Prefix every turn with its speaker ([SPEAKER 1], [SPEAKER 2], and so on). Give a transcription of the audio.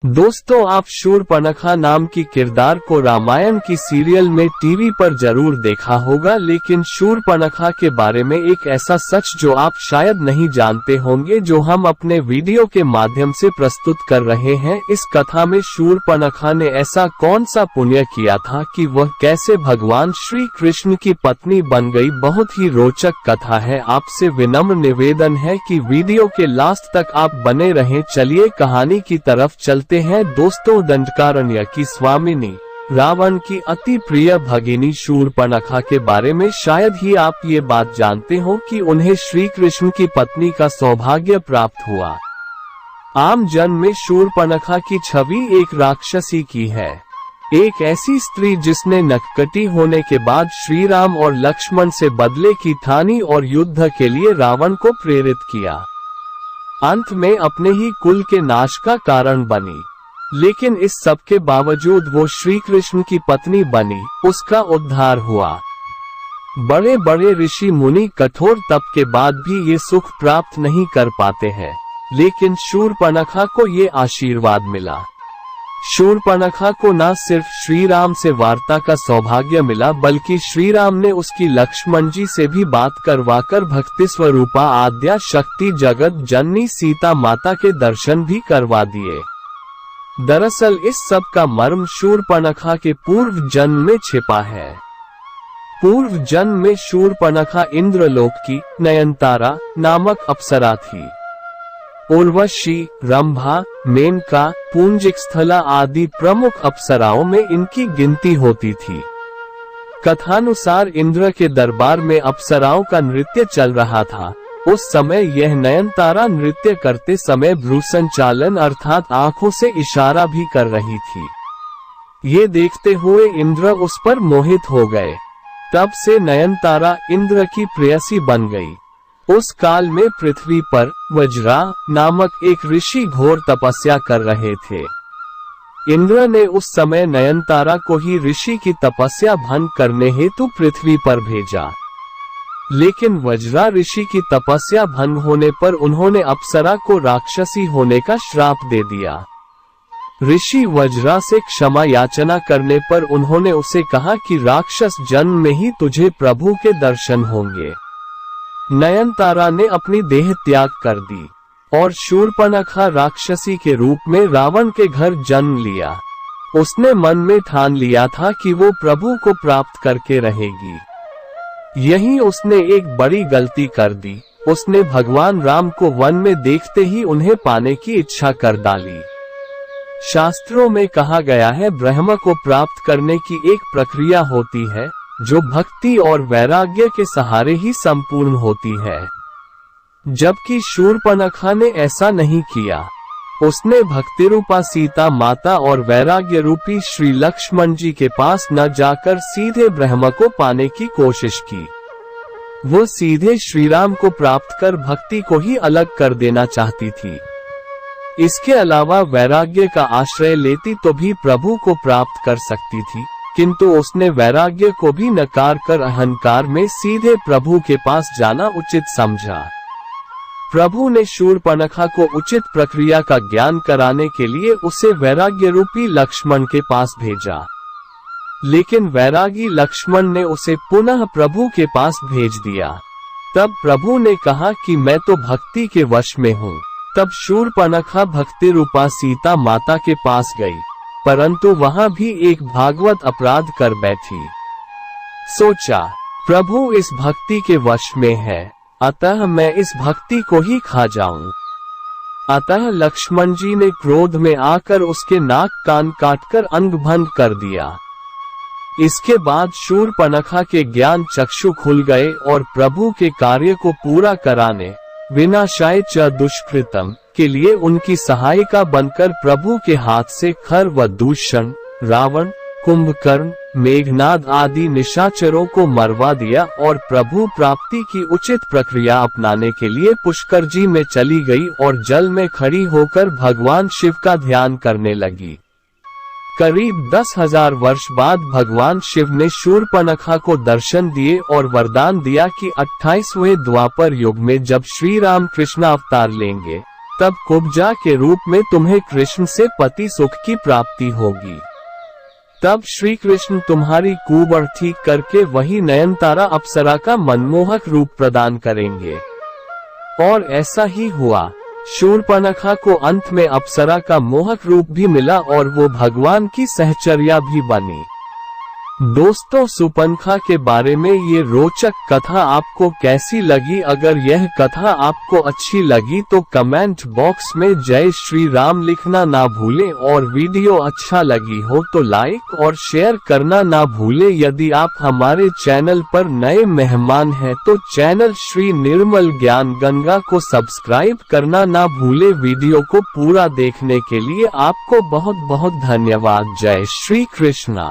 [SPEAKER 1] दोस्तों, आप शूर्पणखा नाम की किरदार को रामायण की सीरियल में टीवी पर जरूर देखा होगा, लेकिन शूर्पणखा के बारे में एक ऐसा सच जो आप शायद नहीं जानते होंगे, जो हम अपने वीडियो के माध्यम से प्रस्तुत कर रहे हैं। इस कथा में शूर्पणखा ने ऐसा कौन सा पुण्य किया था कि वह कैसे भगवान श्री कृष्ण की पत्नी बन गई। बहुत ही रोचक कथा है। आपसे विनम्र निवेदन है कि वीडियो के लास्ट तक आप बने रहें। चलिए कहानी की तरफ चलते हैं। दोस्तों, दंडकारण्य की स्वामिनी रावण की अति प्रिय भगिनी शूर्पणखा के बारे में शायद ही आप ये बात जानते हो कि उन्हें श्री कृष्ण की पत्नी का सौभाग्य प्राप्त हुआ। आम जन में शूर्पणखा की छवि एक राक्षसी की है, एक ऐसी स्त्री जिसने नटखटी होने के बाद श्री राम और लक्ष्मण से बदले की ठानी और युद्ध के लिए रावण को प्रेरित किया। अंत में अपने ही कुल के नाश का कारण बनी, लेकिन इस सब के बावजूद वो श्री कृष्ण की पत्नी बनी, उसका उद्धार हुआ। बड़े बड़े ऋषि मुनि कठोर तप के बाद भी ये सुख प्राप्त नहीं कर पाते हैं, लेकिन शूर्पणखा को ये आशीर्वाद मिला। शूर्पणखा को न सिर्फ श्री राम से वार्ता का सौभाग्य मिला, बल्कि श्री राम ने उसकी लक्ष्मण जी से भी बात करवाकर भक्ति स्वरूपा आद्या शक्ति जगत जननी सीता माता के दर्शन भी करवा दिए। दरअसल इस सब का मर्म शूर्पणखा के पूर्व जन्म में छिपा है। पूर्व जन्म में शूर्पणखा इंद्रलोक की नयनतारा नामक अप्सरा थी। उर्वशी, रंभा, मेनका, पुंजिकस्थला आदि प्रमुख अप्सराओं में इनकी गिनती होती थी। कथानुसार इंद्र के दरबार में अप्सराओं का नृत्य चल रहा था। उस समय यह नयनतारा नृत्य करते समय भ्रू संचालन अर्थात आंखों से इशारा भी कर रही थी। ये देखते हुए इंद्र उस पर मोहित हो गए। तब से नयनतारा इंद्र की प्रेयसी बन गई। उस काल में पृथ्वी पर वज्रा नामक एक ऋषि घोर तपस्या कर रहे थे। इंद्र ने उस समय नयनतारा को ही ऋषि की तपस्या भंग करने हेतु पृथ्वी पर भेजा, लेकिन वज्रा ऋषि की तपस्या भंग होने पर उन्होंने अप्सरा को राक्षसी होने का श्राप दे दिया। ऋषि वज्रा से क्षमा याचना करने पर उन्होंने उसे कहा कि राक्षस जन्म में ही तुझे प्रभु के दर्शन होंगे। नयनतारा ने अपनी देह त्याग कर दी और शूर्पणखा राक्षसी के रूप में रावण के घर जन्म लिया। उसने मन में ठान लिया था कि वो प्रभु को प्राप्त करके रहेगी। यही उसने एक बड़ी गलती कर दी। उसने भगवान राम को वन में देखते ही उन्हें पाने की इच्छा कर डाली। शास्त्रों में कहा गया है, ब्रह्म को प्राप्त करने की एक प्रक्रिया होती है जो भक्ति और वैराग्य के सहारे ही संपूर्ण होती है, जबकि शूर्पणखा ने ऐसा नहीं किया। उसने भक्ति रूपा सीता माता और वैराग्य रूपी श्री लक्ष्मण जी के पास न जाकर सीधे ब्रह्म को पाने की कोशिश की। वो सीधे श्री राम को प्राप्त कर भक्ति को ही अलग कर देना चाहती थी। इसके अलावा वैराग्य का आश्रय लेती तो भी प्रभु को प्राप्त कर सकती थी, किंतु उसने वैराग्य को भी नकार कर अहंकार में सीधे प्रभु के पास जाना उचित समझा। प्रभु ने शूर्पणखा को उचित प्रक्रिया का ज्ञान कराने के लिए उसे वैराग्य रूपी लक्ष्मण के पास भेजा, लेकिन वैरागी लक्ष्मण ने उसे पुनः प्रभु के पास भेज दिया। तब प्रभु ने कहा कि मैं तो भक्ति के वश में हूँ। तब शूर्पणखा भक्ति रूपा सीता माता के पास गई, परंतु वहां भी एक भागवत अपराध कर बैठी। सोचा, प्रभु इस भक्ति के वश में है, अतः मैं इस भक्ति को ही खा जाऊं। अतः लक्ष्मण जी ने क्रोध में आकर उसके नाक कान काटकर अंग भंग कर दिया। इसके बाद शूर्पणखा के ज्ञान चक्षु खुल गए और प्रभु के कार्य को पूरा कराने विनाशाय च दुष्कृतम के लिए उनकी सहायिका बनकर प्रभु के हाथ से खर व दूषण, रावण, कुंभकर्ण, मेघनाद आदि निशाचरों को मरवा दिया और प्रभु प्राप्ति की उचित प्रक्रिया अपनाने के लिए पुष्कर जी में चली गई और जल में खड़ी होकर भगवान शिव का ध्यान करने लगी। करीब 10,000 वर्ष बाद भगवान शिव ने शूर्पणखा को दर्शन दिए और वरदान दिया कि 28वें द्वापर युग में जब श्री राम कृष्ण अवतार लेंगे तब कुब्जा के रूप में तुम्हें कृष्ण से पति सुख की प्राप्ति होगी। तब श्री कृष्ण तुम्हारी कुबड़ ठीक करके वही नयनतारा अप्सरा का मनमोहक रूप प्रदान करेंगे। और ऐसा ही हुआ। शूर्पणखा को अंत में अप्सरा का मोहक रूप भी मिला और वो भगवान की सहचर्या भी बनी। दोस्तों, शूर्पणखा के बारे में ये रोचक कथा आपको कैसी लगी? अगर यह कथा आपको अच्छी लगी तो कमेंट बॉक्स में जय श्री राम लिखना ना भूलें और वीडियो अच्छा लगी हो तो लाइक और शेयर करना ना भूलें। यदि आप हमारे चैनल पर नए मेहमान हैं तो चैनल श्री निर्मल ज्ञान गंगा को सब्सक्राइब करना ना भूलें। वीडियो को पूरा देखने के लिए आपको बहुत बहुत धन्यवाद। जय श्री कृष्णा।